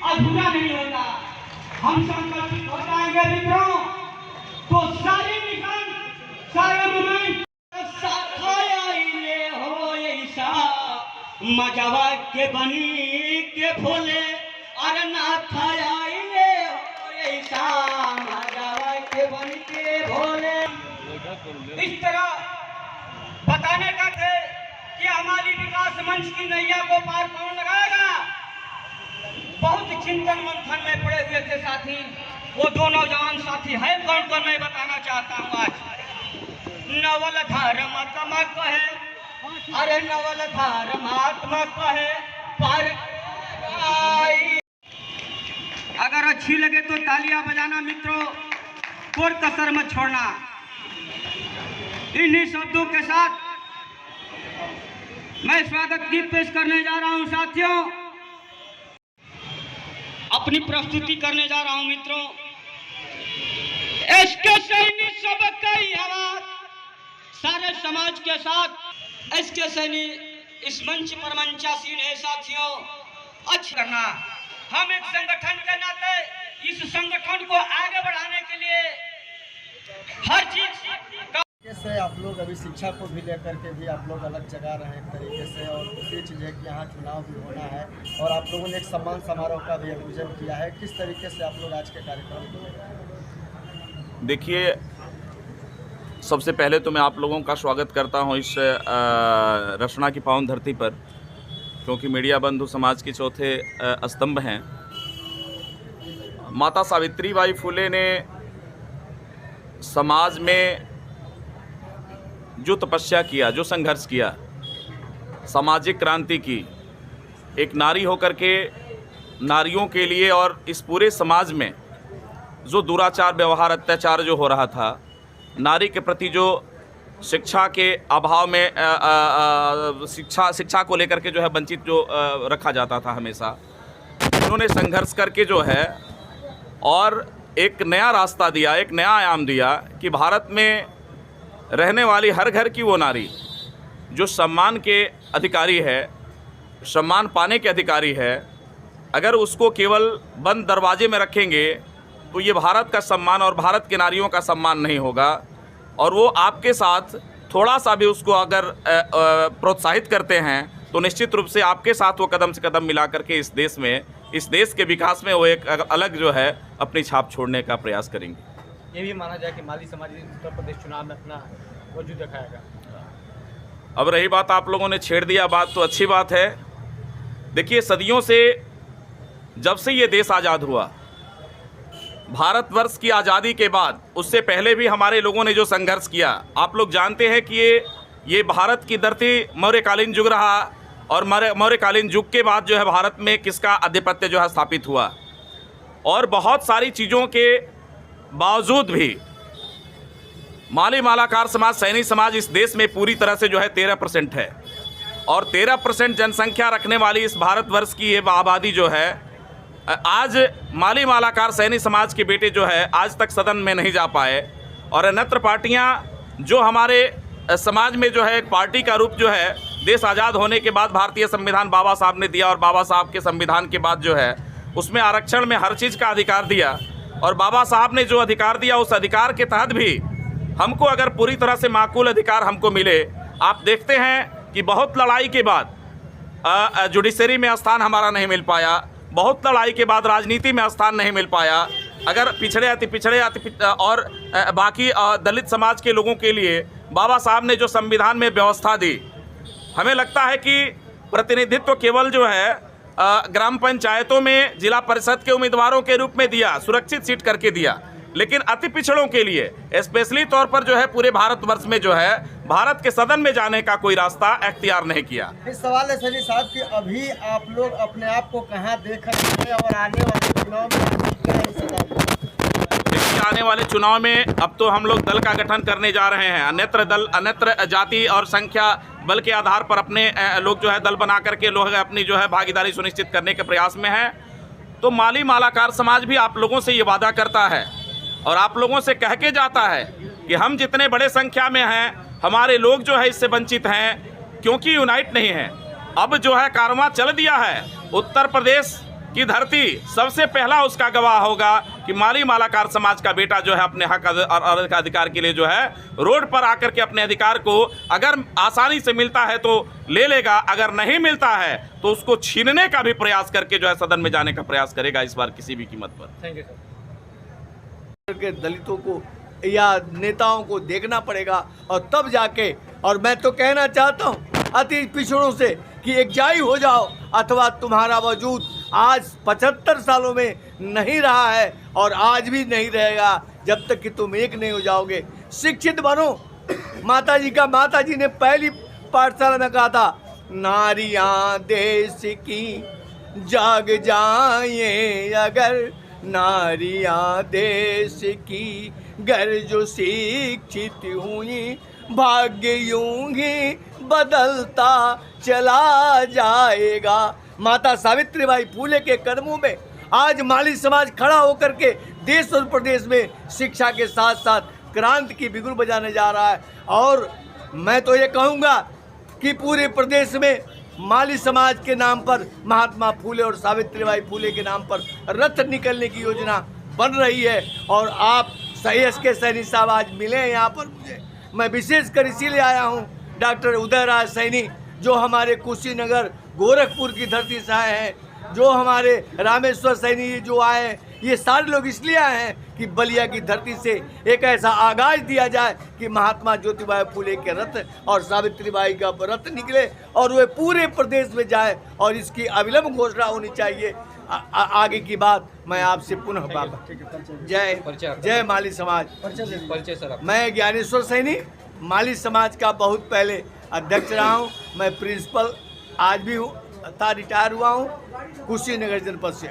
अधूरा नहीं होता। हम संकल्पित हो जाएंगे मित्रों तो सारे निशान सारे मोमेंट हो ऐसा मजवा के बनी के फूले अरे ना खायाइले हो ऐसा मजवा के बन के भोले। इस तरह बताने का थे कि हमारी विकास मंच की नैया को पार कौन लगाएगा। बहुत चिंतन मंथन में पड़े हुए थे साथी, वो दो नौजवान साथी है कौन कौन मैं बताना चाहता हूँ। आज नवल धर्मात्मक है, अरे नवल धर्मात्मक है पर अगर अच्छी लगे तो तालियां बजाना मित्रों, कोई कसर मत छोड़ना। इन्हीं शब्दों के साथ मैं स्वागत गीत पेश करने जा रहा हूं साथियों, अपनी प्रस्तुति करने जा रहा हूं मित्रों। इसके सैनी सब कई आवाज सारे समाज के साथ इसके सैनी इस मंच पर मंचासीन है साथियों। अच्छा करना, हम एक संगठन के नाते इस संगठन को आगे बढ़ाने के लिए हर चीज से आप लोग अभी शिक्षा को भी लेकर के भी आप लोग अलग जगह रहे एक तरीके से, और दूसरी चीज़ है कि यहाँ चुनाव भी होना है और आप लोगों ने एक सम्मान समारोह का भी आयोजन किया है। किस तरीके से आप लोग आज के कार्यक्रम को? देखिए, सबसे पहले तो मैं आप लोगों का स्वागत करता हूँ इस रचना की पावन धरती पर, क्योंकि मीडिया बंधु समाज के चौथे स्तंभ हैं। माता सावित्रीबाई फुले ने समाज में जो तपस्या किया, जो संघर्ष किया, सामाजिक क्रांति की, एक नारी होकर के नारियों के लिए और इस पूरे समाज में जो दुराचार व्यवहार अत्याचार जो हो रहा था, नारी के प्रति जो शिक्षा के अभाव में शिक्षा को लेकर के जो है वंचित जो रखा जाता था हमेशा, उन्होंने संघर्ष करके जो है और एक नया रास्ता दिया, एक नया आयाम दिया कि भारत में रहने वाली हर घर की वो नारी जो सम्मान के अधिकारी है, सम्मान पाने के अधिकारी है, अगर उसको केवल बंद दरवाजे में रखेंगे तो ये भारत का सम्मान और भारत के नारियों का सम्मान नहीं होगा। और वो आपके साथ थोड़ा सा भी उसको अगर प्रोत्साहित करते हैं तो निश्चित रूप से आपके साथ वो कदम से कदम मिला करके इस देश में, इस देश के विकास में वो एक अलग जो है अपनी छाप छोड़ने का प्रयास करेंगे। ये भी माना जाए कि माली समाज उत्तर प्रदेश चुनाव में अपना वजूद दिखाएगा। अब रही बात, आप लोगों ने छेड़ दिया बात, तो अच्छी बात है। देखिए, सदियों से जब से ये देश आज़ाद हुआ, भारतवर्ष की आज़ादी के बाद, उससे पहले भी हमारे लोगों ने जो संघर्ष किया, आप लोग जानते हैं कि ये भारत की धरती मौर्यकालीन युग रहा और मौर्यकालीन युग के बाद जो है भारत में किसका आधिपत्य जो है स्थापित हुआ। और बहुत सारी चीज़ों के बावजूद भी माली मालाकार समाज, सैनी समाज इस देश में पूरी तरह से जो है 13% है, और 13% जनसंख्या रखने वाली इस भारतवर्ष की ये आबादी जो है, आज माली मालाकार सैनी समाज के बेटे जो है आज तक सदन में नहीं जा पाए। और अन्यत्र पार्टियां जो हमारे समाज में जो है एक पार्टी का रूप जो है देश आज़ाद होने के बाद भारतीय संविधान बाबा साहब ने दिया, और बाबा साहब के संविधान के बाद जो है उसमें आरक्षण में हर चीज़ का अधिकार दिया, और बाबा साहब ने जो अधिकार दिया उस अधिकार के तहत भी हमको अगर पूरी तरह से माकूल अधिकार हमको मिले। आप देखते हैं कि बहुत लड़ाई के बाद जुडिशरी में स्थान हमारा नहीं मिल पाया, बहुत लड़ाई के बाद राजनीति में स्थान नहीं मिल पाया। अगर पिछड़े और बाकी दलित समाज के लोगों के लिए बाबा साहब ने जो संविधान में व्यवस्था दी, हमें लगता है कि प्रतिनिधित्व केवल जो है ग्राम पंचायतों में जिला परिषद के उम्मीदवारों के रूप में दिया, सुरक्षित सीट करके दिया, लेकिन अति पिछड़ों के लिए स्पेशली तौर पर जो है पूरे भारतवर्ष में जो है भारत के सदन में जाने का कोई रास्ता अख्तियार नहीं किया। इस सवाल है सैनी साहब कि अभी आप लोग अपने आप को कहाँ देख रहे हैं और आने वाले चुनाव में क्या हिस्सा? आने वाले चुनाव में अब तो हम लोग दल का गठन करने जा रहे हैं। अन्यत्र जाति और संख्या बल के आधार पर अपने लोग जो है दल बना करके लोग अपनी जो है भागीदारी सुनिश्चित करने के प्रयास में हैं। तो माली मालाकार समाज भी आप लोगों से ये वादा करता है और आप लोगों से कह के जाता है कि हम जितने बड़े संख्या में हैं, हमारे लोग जो है इससे वंचित हैं, क्योंकि यूनाइट नहीं है। अब जो है कारवां चल दिया है, उत्तर प्रदेश की धरती सबसे पहला उसका गवाह होगा कि माली मालाकार समाज का बेटा जो है अपने हक और अधिकार के लिए जो है रोड पर आकर के अपने अधिकार को अगर आसानी से मिलता है तो ले लेगा, अगर नहीं मिलता है तो उसको छीनने का भी प्रयास करके जो है सदन में जाने का प्रयास करेगा इस बार किसी भी कीमत पर। Thank you sir. के दलितों को या नेताओं को देखना पड़ेगा और तब जाके, और मैं तो कहना चाहता हूँ अति पिछड़ों से कि एकजाई हो जाओ, अथवा तुम्हारा वजूद आज 75 सालों में नहीं रहा है और आज भी नहीं रहेगा जब तक कि तुम एक नहीं हो जाओगे। शिक्षित बनो। माता जी ने पहली पाठशाला में कहा था, नारियां देश की जाग जाएं अगर, नारियां देश की घर जो शिक्षित हुई, भाग्य यूं ही बदलता चला जाएगा। माता सावित्रीबाई फूले के कदमों में आज माली समाज खड़ा होकर के देश और प्रदेश में शिक्षा के साथ साथ क्रांति की बिगुल बजाने जा रहा है। और मैं तो ये कहूँगा कि पूरे प्रदेश में माली समाज के नाम पर महात्मा फूले और सावित्रीबाई फूले के नाम पर रथ निकलने की योजना बन रही है। और आप के सैनी साहब आज मिले हैं यहाँ पर मुझे, मैं विशेषकर इसीलिए आया हूँ। डॉक्टर उदयराज सैनी जो हमारे कुशीनगर गोरखपुर की धरती से आए हैं, जो हमारे रामेश्वर सैनी जो आए हैं, ये सारे लोग इसलिए आए हैं कि बलिया की धरती से एक ऐसा आगाज दिया जाए कि महात्मा ज्योतिबा फूले के रथ और सावित्रीबाई का रथ निकले और वे पूरे प्रदेश में जाए, और इसकी अविलंब घोषणा होनी चाहिए। आगे की बात मैं आपसे पुनः बाबा। जय माली समाज। परिचय सर। मैं ज्ञानेश्वर सैनी माली समाज का बहुत पहले अध्यक्ष रहा हूँ। मैं प्रिंसिपल आज भी हूँ, रिटायर हुआ हूँ कुशीनगर जनपद से।